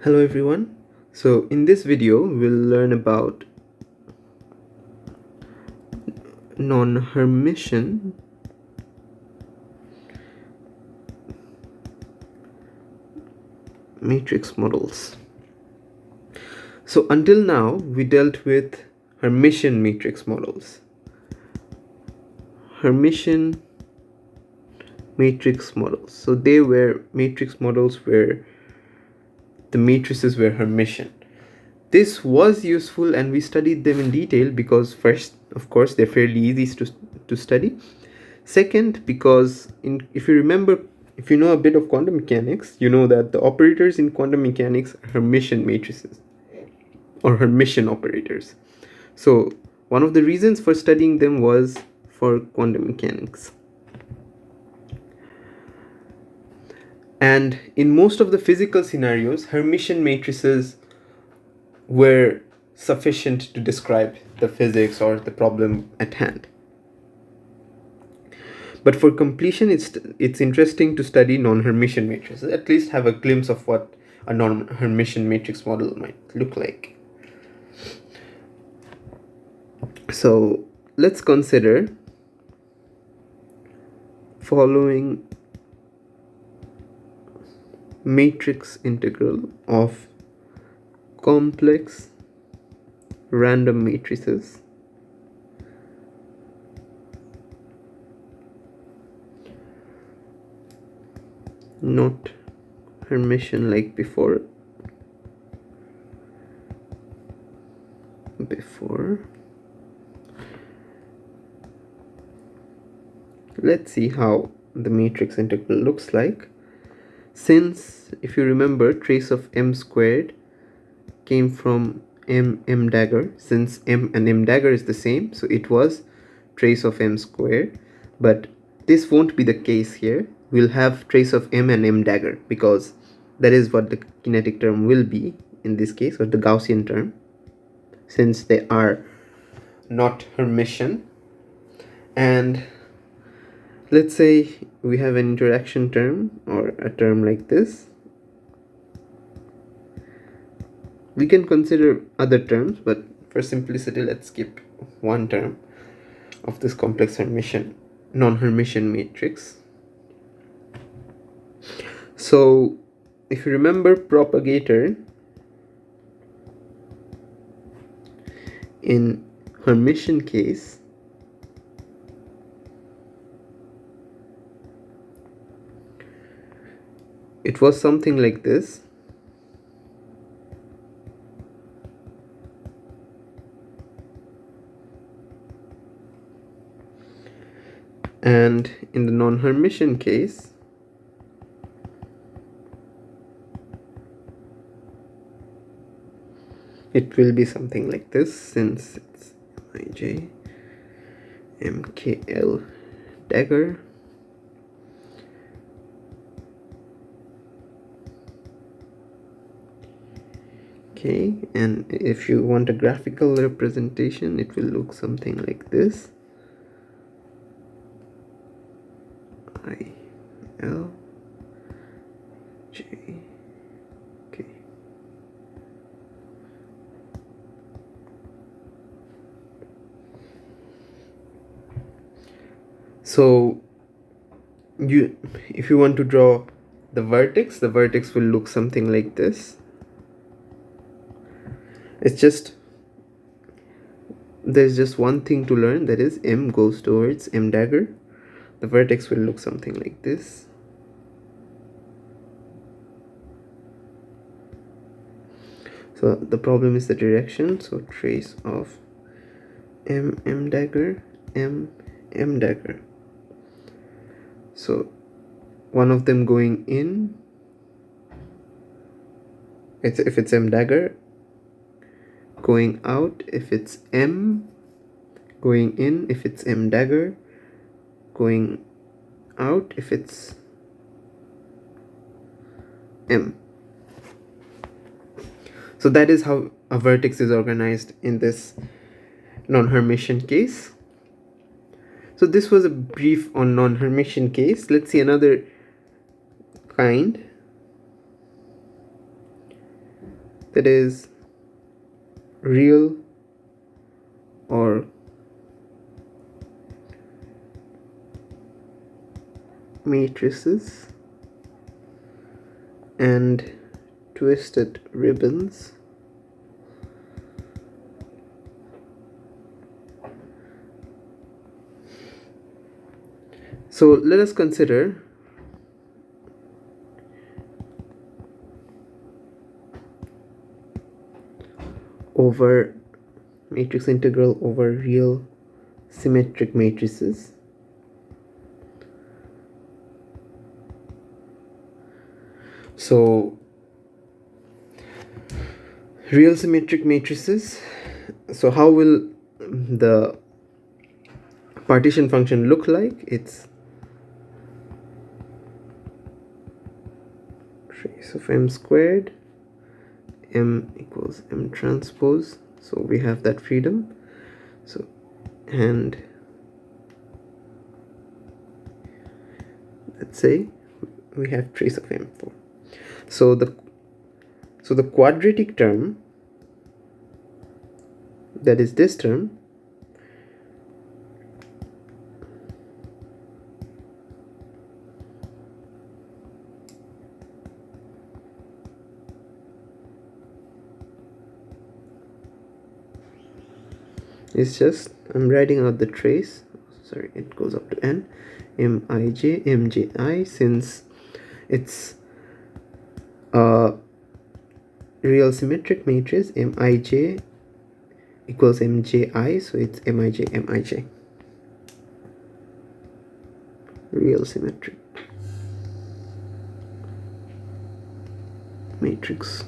Hello everyone. So in this video we'll learn about non-Hermitian matrix models. So until now we dealt with Hermitian matrix models. Hermitian matrix models. So they were matrix models where the matrices were Hermitian. This was useful and we studied them in detail because first, of course, they're fairly easy to study. Second, because if you remember, if you know a bit of quantum mechanics, you know that the operators in quantum mechanics are Hermitian matrices or Hermitian operators. So one of the reasons for studying them was for quantum mechanics. And in most of the physical scenarios, Hermitian matrices were sufficient to describe the physics or the problem at hand. But for completion, it's interesting to study non-Hermitian matrices, at least have a glimpse of what a non-Hermitian matrix model might look like. So let's consider following matrix integral of complex random matrices not Hermitian like before. Let's see how the matrix integral looks like. Since, if you remember, trace of m squared came from m dagger, since m and m dagger is the same, so it was trace of m squared. But this won't be the case here. We'll have trace of m and m dagger because that is what the kinetic term will be in this case, or the Gaussian term, since they are not Hermitian. And let's say we have an interaction term or a term like this. We can consider other terms, but for simplicity, let's skip one term of this complex Hermitian, non-Hermitian matrix. So if you remember propagator in Hermitian case, it was something like this. And in the non-Hermitian case, it will be something like this, since it's Mij MKL dagger. Okay, and if you want a graphical representation, it will look something like this. I L J K. So if you want to draw the vertex will look something like this. There's just one thing to learn, that is m goes towards m dagger. The vertex will look something like this. So the problem is the direction, so trace of m dagger, m dagger. So one of them going in, if it's m dagger, going out if it's m, going in if it's m dagger, going out if it's m. So that is how a vertex is organized in this non-Hermitian case. So this was a brief on non-Hermitian case. Let's see another kind. that is real or matrices and twisted ribbons. So let us consider over matrix integral over real symmetric matrices. So real symmetric matrices, so how will the partition function look like? It's trace of m squared, m equals m transpose, so we have that freedom. So, and let's say we have trace of m4. So the quadratic term, that is this term, is just, I'm writing out the trace, sorry, it goes up to n, mij, mji, since it's a real symmetric matrix, mij equals mji, so it's mij, real symmetric matrix.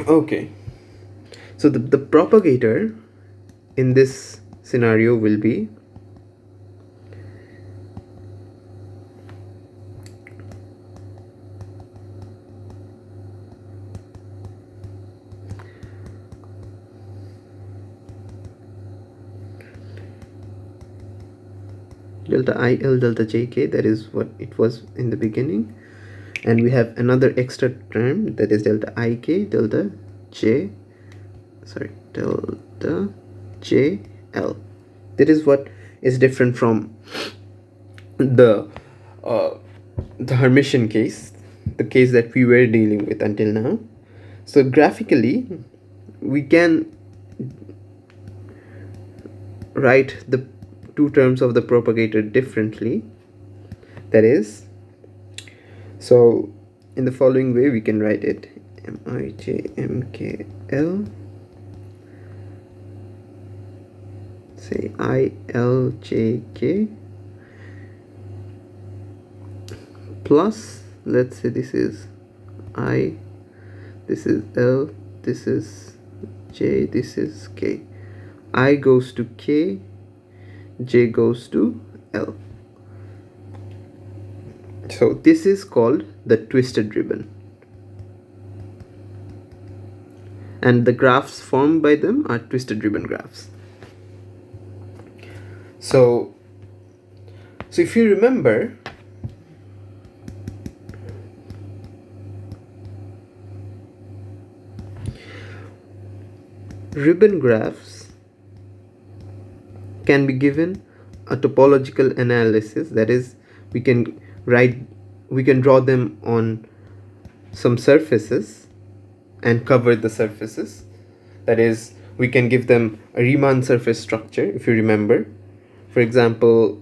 Okay, so the propagator in this scenario will be delta il delta jk, that is what it was in the beginning, and we have another extra term that is delta ik delta j, sorry, delta jl. That is what is different from the Hermitian case, the case that we were dealing with until now. So graphically we can write the two terms of the propagator differently. That is, so in the following way we can write it: mij mkl, say iljk, plus, let's say this is I, this is L, this is J, this is K. I goes to K, J goes to L. So this is called the twisted ribbon, and the graphs formed by them are twisted ribbon graphs. So if you remember, ribbon graphs can be given a topological analysis, that is, we can draw them on some surfaces and cover the surfaces. That is, we can give them a Riemann surface structure, if you remember. For example,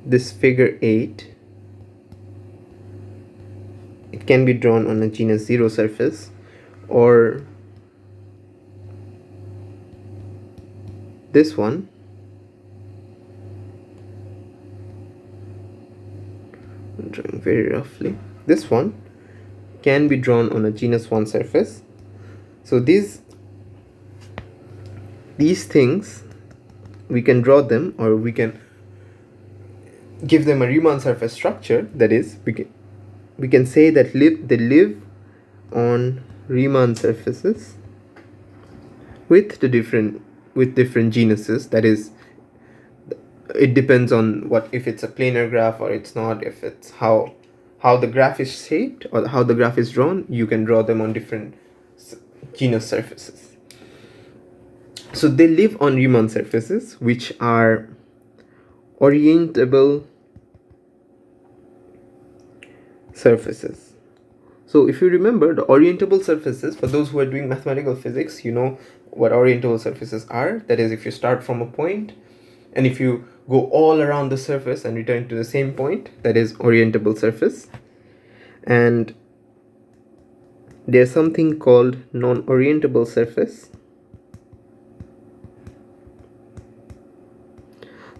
this figure 8, it can be drawn on a genus 0 surface, or this one, I'm drawing very roughly, this one can be drawn on a genus 1 surface. So these things, we can draw them, or we can give them a Riemann surface structure. That is, we can say that they live on Riemann surfaces with different genuses. That is, it depends on what, if it's a planar graph or it's not, if it's how the graph is shaped or how the graph is drawn. You can draw them on different genus surfaces. So they live on Riemann surfaces, which are orientable surfaces. So if you remember the orientable surfaces, for those who are doing mathematical physics, you know what orientable surfaces are. That is, if you start from a point and if you go all around the surface and return to the same point, that is orientable surface. And there's something called non-orientable surface.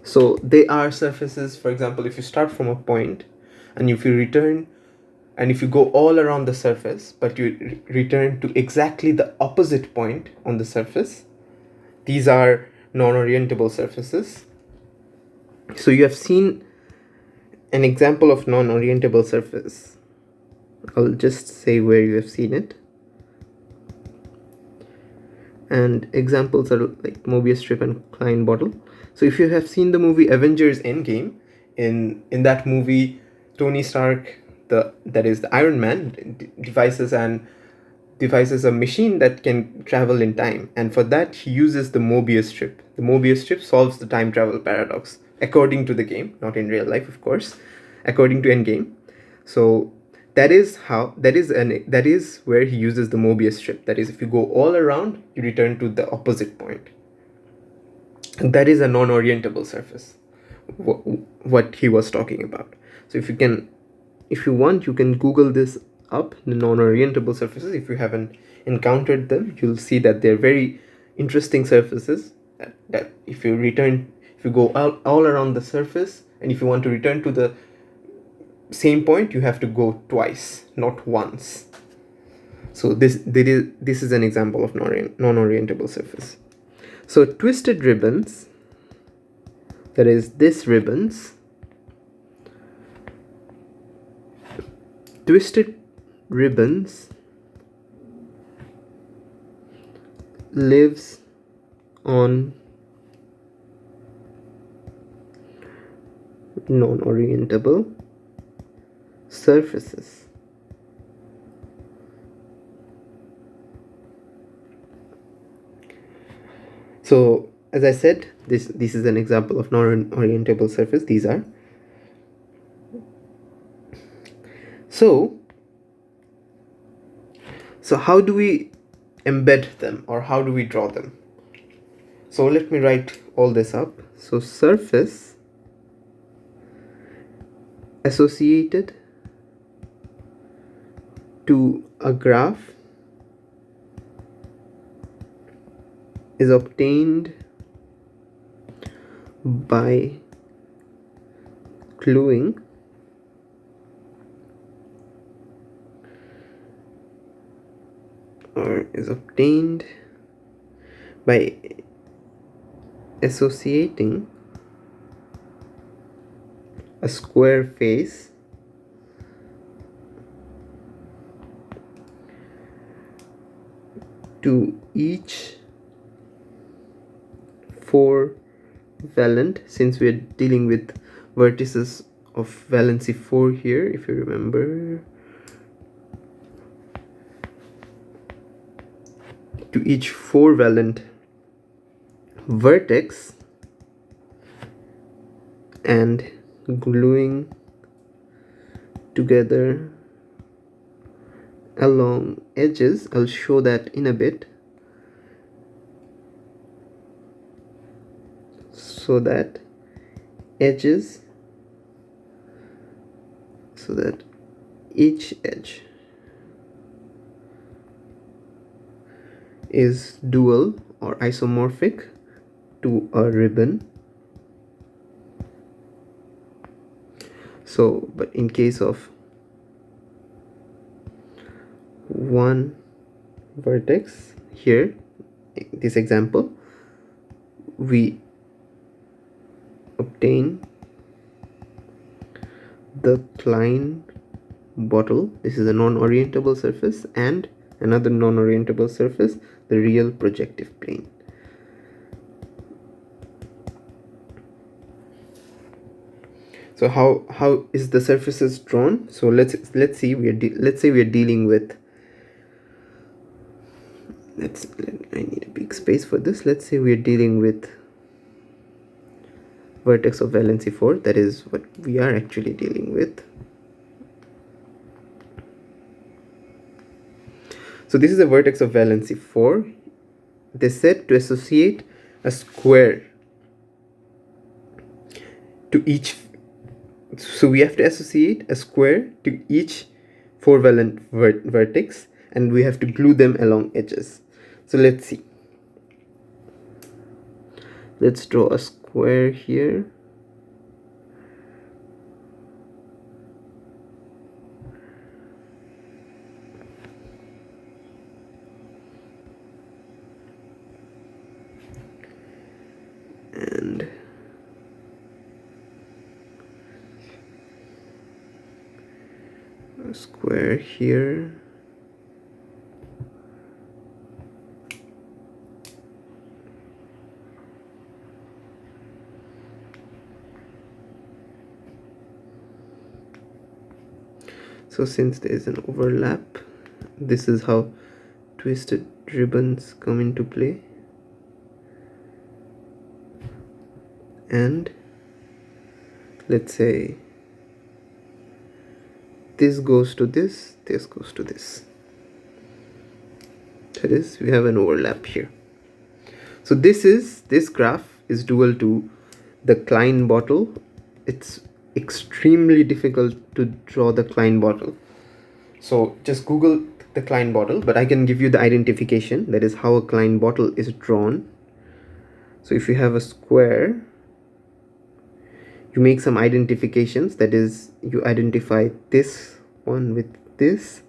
So they are surfaces, for example, if you start from a point and if you return and if you go all around the surface but you return to exactly the opposite point on the surface, these are non-orientable surfaces. So you have seen an example of non-orientable surface. I'll just say where you have seen it. And examples are like Mobius strip and Klein bottle. So if you have seen the movie Avengers Endgame, in that movie, Tony Stark, that is the Iron Man, devises a machine that can travel in time, and for that he uses the Mobius strip. The Mobius strip solves the time travel paradox according to the game, not in real life, of course, according to Endgame. So that is where he uses the Mobius strip. That is, if you go all around, you return to the opposite point. And that is a non-orientable surface, what he was talking about. So if you want, you can Google this up, the non-orientable surfaces. If you haven't encountered them, you'll see that they're very interesting surfaces that if you go all around the surface, and if you want to return to the same point, you have to go twice, not once. So this is an example of non-orientable surface. So twisted ribbons, that is this ribbons, twisted ribbons lives on non-orientable surfaces. So as I said, this is an example of non-orientable surface. These are. So how do we embed them, or how do we draw them? So let me write all this up. So surface associated to a graph is obtained by gluing or is obtained by associating a square face to each 4 valent, since we are dealing with vertices of valency 4 here, if you remember, to each 4 valent vertex, and gluing together along edges. I'll show that in a bit, so that each edge is dual or isomorphic to a ribbon. So, but in case of one vertex here, this example, we obtain the Klein bottle. This is a non-orientable surface, and another non-orientable surface, the real projective plane. So how is the surfaces drawn? So let's see let's say we are dealing with, I need a big space for this. Let's say we are dealing with vertex of valency 4. That is what we are actually dealing with. So this is a vertex of valency 4. They said to associate a square to each, so we have to associate a square to each 4 valent vertex, and we have to glue them along edges. So let's see. Let's draw a square here. And a square here. So since there is an overlap, this is how twisted ribbons come into play. And let's say this goes to this, this goes to this. That is, we have an overlap here. So this graph is dual to the Klein bottle. It's extremely difficult to draw the Klein bottle. So just Google the Klein bottle, but I can give you the identification. That is how a Klein bottle is drawn. So if you have a square, you make some identifications. That is, you identify this one with this,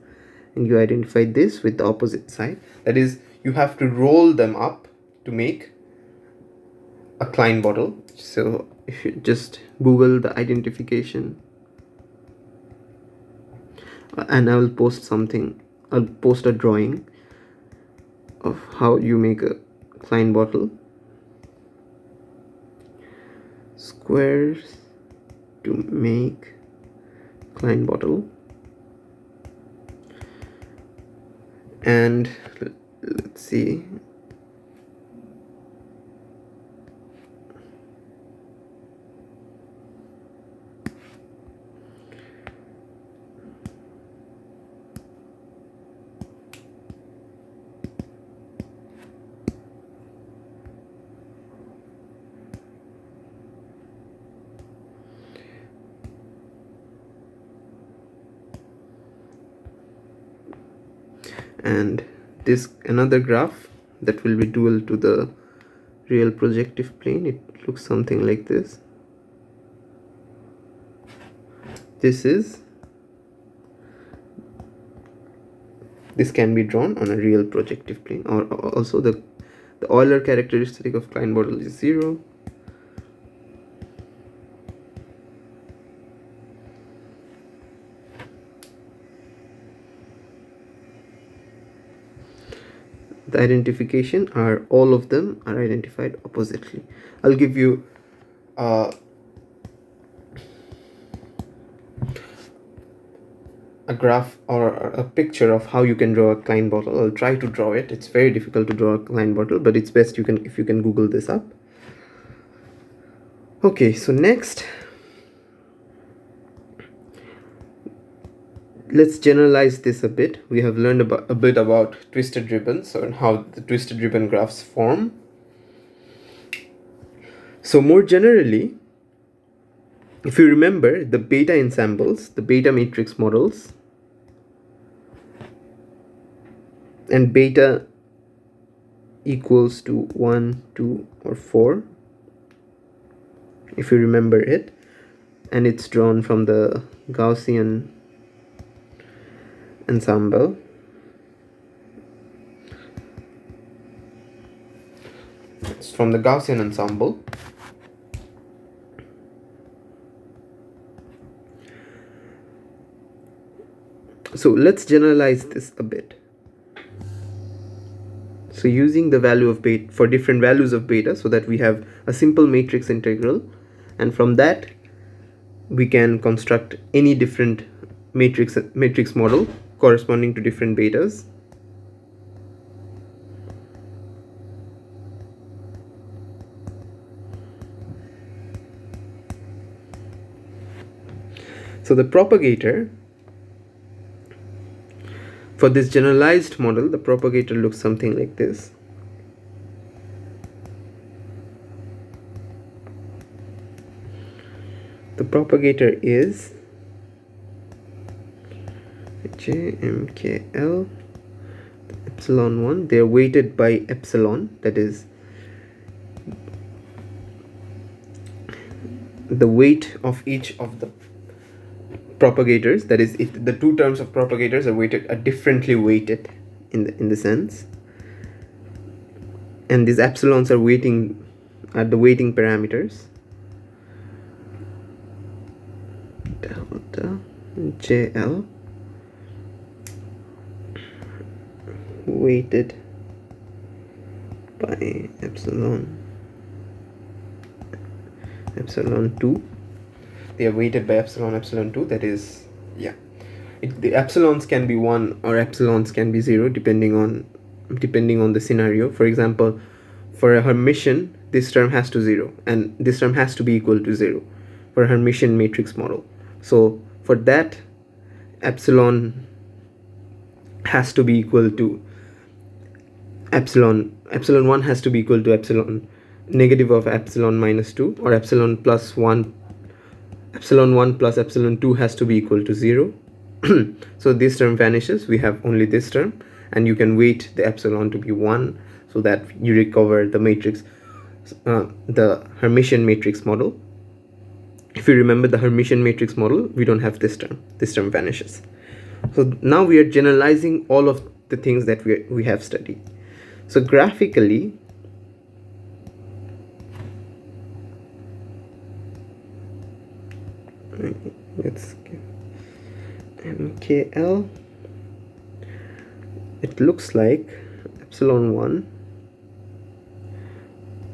and you identify this with the opposite side. That is, you have to roll them up to make a Klein bottle. So if you just Google the identification, and I will post something, I'll post a drawing of how you make a Klein bottle. Squares to make Klein bottle. And let's see, and this another graph that will be dual to the real projective plane. It looks something like this. This can be drawn on a real projective plane. Or also the Euler characteristic of Klein bottle is 0. The identification are, all of them are identified oppositely. I'll give you a graph or a picture of how you can draw a Klein bottle. I'll try to draw it. It's very difficult to draw a Klein bottle, but it's best if you can Google this up. Okay, so next, let's generalize this a bit. We have learned a bit about twisted ribbons and how the twisted ribbon graphs form. So more generally, if you remember the beta ensembles, the beta matrix models, and beta equals to 1, 2, or 4, if you remember it, and it's drawn from the Gaussian ensemble. It's from the Gaussian ensemble. So let's generalize this a bit. So using the value of beta for different values of beta, so that we have a simple matrix integral, and from that we can construct any different matrix model corresponding to different betas. So the propagator, for this generalized model, the propagator looks something like this. The propagator is JMKL epsilon 1. They are weighted by epsilon, that is the weight of each of the propagators, that is if the two terms of propagators are differently weighted in the sense, and these epsilons are the weighting parameters. Delta JL weighted by epsilon 2. They are weighted by epsilon 2, that is, yeah, the epsilons can be 1 or epsilons can be 0 depending on the scenario. For example, for a Hermitian, this term has to 0 and this term has to be equal to 0 for a Hermitian matrix model. So for that, epsilon has to be equal to epsilon 1 has to be equal to epsilon negative of epsilon minus 2, or epsilon 1 plus epsilon 2 has to be equal to 0. So this term vanishes, we have only this term, and you can weight the epsilon to be 1 so that you recover the matrix, the Hermitian matrix model. If you remember the Hermitian matrix model, we don't have this term vanishes. So now we are generalizing all of the things that we have studied. So graphically, let's get MKL. It looks like epsilon 1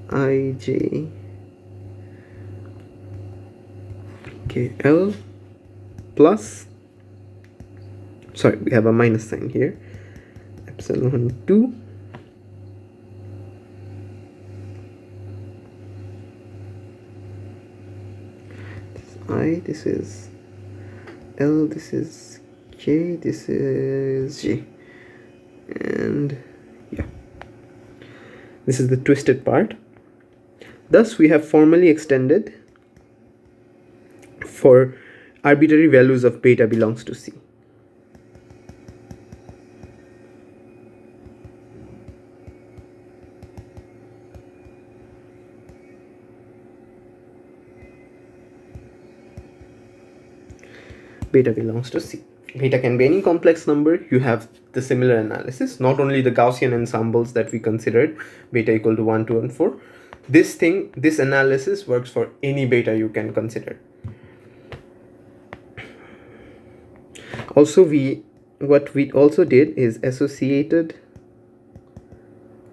IJ KL plus, sorry, we have a minus sign here, epsilon 2 I, this is L, this is K, this is G, and yeah, this is the twisted part. Thus we have formally extended for arbitrary values of beta belongs to C. Beta belongs to C. Beta can be any complex number. You have the similar analysis, not only the Gaussian ensembles that we considered, beta equal to 1, 2, and 4. This analysis works for any beta you can consider. Also, what we also did is associated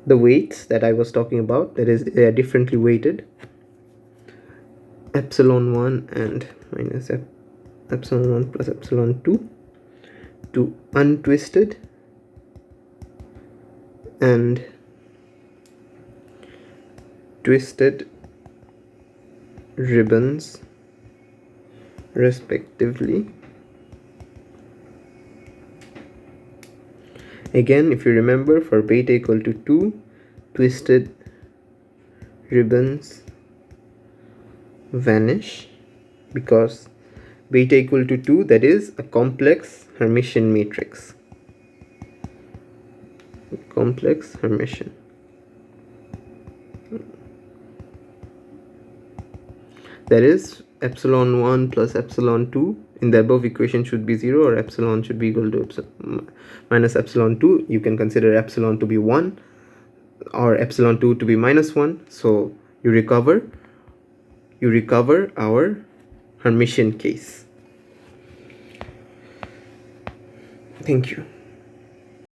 the weights that I was talking about, that is, they are differently weighted, epsilon 1 and minus epsilon 1 plus epsilon 2 to untwisted and twisted ribbons respectively. Again, if you remember, for beta equal to 2, twisted ribbons vanish because beta equal to 2, that is a complex Hermitian matrix. Complex Hermitian. That is, epsilon 1 plus epsilon 2 in the above equation should be 0, or epsilon should be equal to minus epsilon 2. You can consider epsilon to be 1 or epsilon 2 to be minus 1. So you recover our Hermitian case. Thank you.